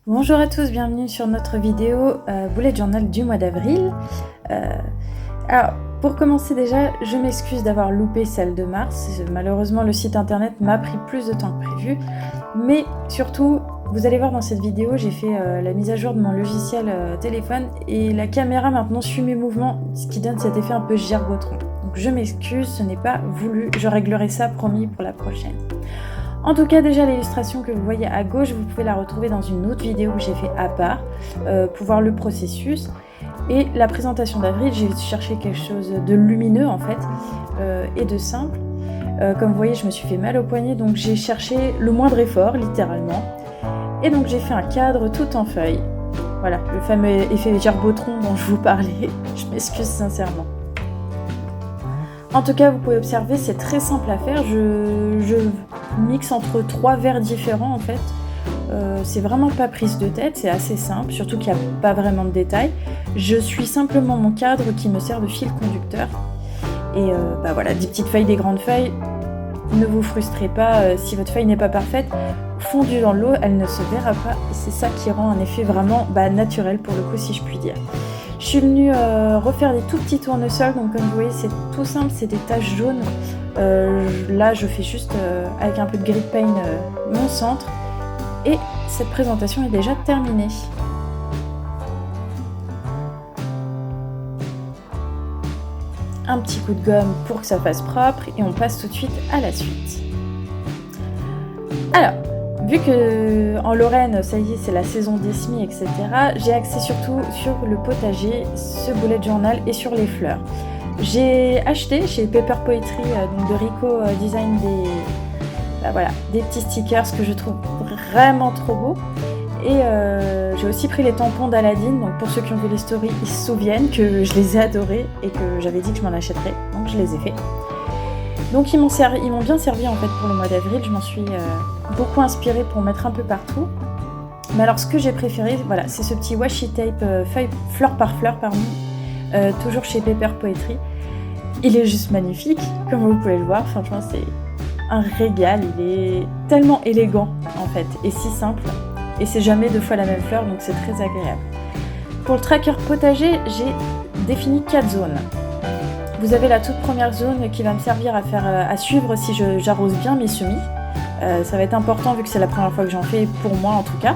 Bonjour à tous, bienvenue sur notre vidéo Bullet Journal du mois d'avril. Alors, pour commencer déjà, je m'excuse d'avoir loupé celle de mars. Malheureusement, le site internet m'a pris plus de temps que prévu. Mais surtout, vous allez voir dans cette vidéo, j'ai fait la mise à jour de mon logiciel téléphone et la caméra maintenant suit mes mouvements, ce qui donne cet effet un peu gerbotron. Donc je m'excuse, ce n'est pas voulu, je réglerai ça promis pour la prochaine. En tout cas, déjà l'illustration que vous voyez à gauche, vous pouvez la retrouver dans une autre vidéo que j'ai fait à part pour voir le processus. Et la présentation d'avril, j'ai cherché quelque chose de lumineux en fait et de simple. Comme vous voyez, je me suis fait mal au poignet, donc j'ai cherché le moindre effort, littéralement. Et donc j'ai fait un cadre tout en feuilles. Voilà, le fameux effet gerbotron dont je vous parlais. Je m'excuse sincèrement. En tout cas, vous pouvez observer, c'est très simple à faire. Je mixe entre 3 verres différents en fait. C'est vraiment pas prise de tête, c'est assez simple, surtout qu'il n'y a pas vraiment de détails. Je suis simplement mon cadre qui me sert de fil conducteur. Et voilà, des petites feuilles, des grandes feuilles. Ne vous frustrez pas si votre feuille n'est pas parfaite. Fondue dans l'eau, elle ne se verra pas. Et c'est ça qui rend un effet vraiment naturel pour le coup, si je puis dire. Je suis venue refaire des tout petits tournesols, donc comme vous voyez c'est tout simple, c'est des taches jaunes. Là je fais juste avec un peu de gris paint mon centre et cette présentation est déjà terminée. Un petit coup de gomme pour que ça fasse propre et on passe tout de suite à la suite. Alors, vu que en Lorraine, ça y est, c'est la saison des semis, etc., j'ai axé surtout sur le potager, ce bullet journal et sur les fleurs. J'ai acheté chez Paper Poetry, donc de Rico Design, des petits stickers que je trouve vraiment trop beaux. Et j'ai aussi pris les tampons d'Aladine, donc pour ceux qui ont vu les stories, ils se souviennent que je les ai adorés et que j'avais dit que je m'en achèterais, donc je les ai fait. Donc ils m'ont bien servi en fait pour le mois d'avril, je m'en suis beaucoup inspirée pour mettre un peu partout. Mais alors ce que j'ai préféré, voilà, c'est ce petit washi tape fleur par fleur, toujours chez Paper Poetry. Il est juste magnifique, comme vous pouvez le voir, franchement c'est un régal, il est tellement élégant en fait, et si simple, et c'est jamais 2 fois la même fleur, donc c'est très agréable. Pour le tracker potager, j'ai défini 4 zones. Vous avez la toute première zone qui va me servir à suivre si j'arrose bien mes semis. Ça va être important vu que c'est la première fois que j'en fais, pour moi en tout cas.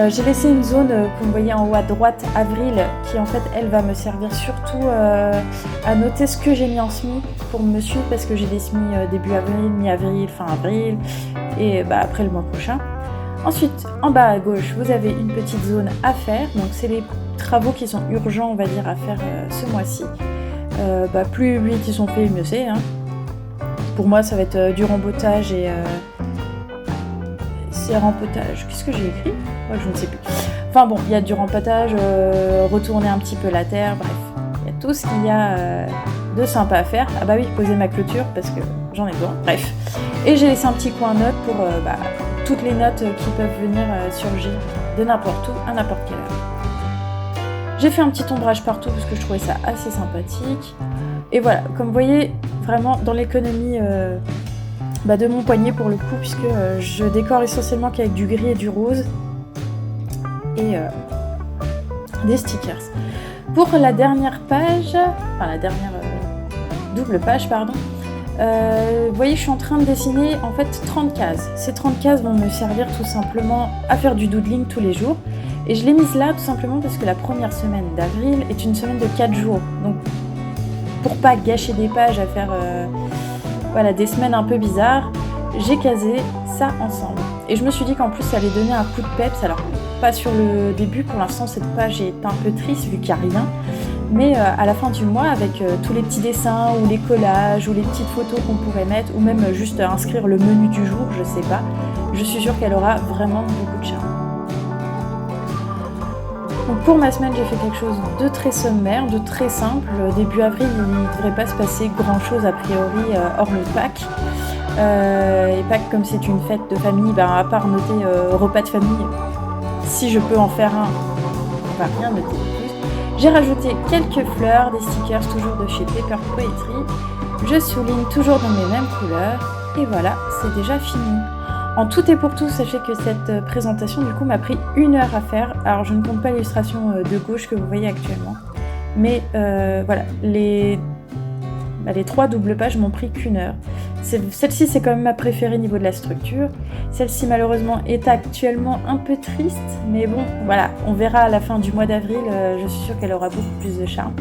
J'ai laissé une zone que vous voyez en haut à droite, avril, qui en fait elle va me servir surtout à noter ce que j'ai mis en semis pour me suivre parce que j'ai des semis début avril, mi-avril, fin avril et après le mois prochain. Ensuite, en bas à gauche, vous avez une petite zone à faire, donc c'est les travaux qui sont urgents on va dire à faire ce mois-ci. Plus vite ils sont faits, mieux c'est. Hein. Pour moi, ça va être du rempotage et c'est rempotage. Qu'est-ce que j'ai écrit ? Je ne sais plus. Enfin bon, il y a du rempotage, retourner un petit peu la terre, bref. Il y a tout ce qu'il y a de sympa à faire. Ah bah oui, poser ma clôture parce que j'en ai besoin. Bref. Et j'ai laissé un petit coin note pour toutes les notes qui peuvent venir surgir de n'importe où, à n'importe quelle heure. J'ai fait un petit ombrage partout parce que je trouvais ça assez sympathique. Et voilà, comme vous voyez, vraiment dans l'économie de mon poignet pour le coup, puisque je décore essentiellement qu'avec du gris et du rose. Et des stickers. Pour la dernière page, double page, pardon, vous voyez, je suis en train de dessiner en fait 30 cases. Ces 30 cases vont me servir tout simplement à faire du doodling tous les jours. Et je l'ai mise là tout simplement parce que la première semaine d'avril est une semaine de 4 jours. Donc pour pas gâcher des pages à faire des semaines un peu bizarres, j'ai casé ça ensemble. Et je me suis dit qu'en plus ça allait donner un coup de peps. Alors pas sur le début, pour l'instant cette page est un peu triste vu qu'il n'y a rien. Mais à la fin du mois, avec tous les petits dessins ou les collages ou les petites photos qu'on pourrait mettre, ou même juste inscrire le menu du jour, je sais pas, je suis sûre qu'elle aura vraiment beaucoup de charme. Donc pour ma semaine, j'ai fait quelque chose de très sommaire, de très simple. Début avril, il ne devrait pas se passer grand chose a priori, hors le Pâques. Et Pâques, comme c'est une fête de famille, à part noter repas de famille, si je peux en faire un, on va rien noter de plus. J'ai rajouté quelques fleurs, des stickers toujours de chez Paper Poetry. Je souligne toujours dans mes mêmes couleurs. Et voilà, c'est déjà fini. En tout et pour tout, sachez que cette présentation du coup m'a pris 1 heure à faire. Alors je ne compte pas l'illustration de gauche que vous voyez actuellement, mais voilà, les 3 doubles pages m'ont pris qu'1 heure. Celle-ci c'est quand même ma préférée niveau de la structure. Celle-ci malheureusement est actuellement un peu triste, mais bon voilà, on verra à la fin du mois d'avril, je suis sûre qu'elle aura beaucoup plus de charme.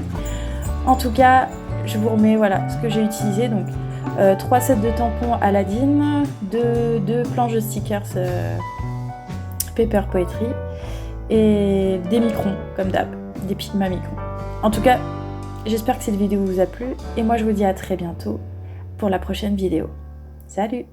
En tout cas, je vous remets voilà ce que j'ai utilisé, donc 3 sets de tampons Aladdin, 2 planches de stickers Paper Poetry et des microns comme d'hab, des Pigma microns. En tout cas, j'espère que cette vidéo vous a plu et moi je vous dis à très bientôt pour la prochaine vidéo. Salut!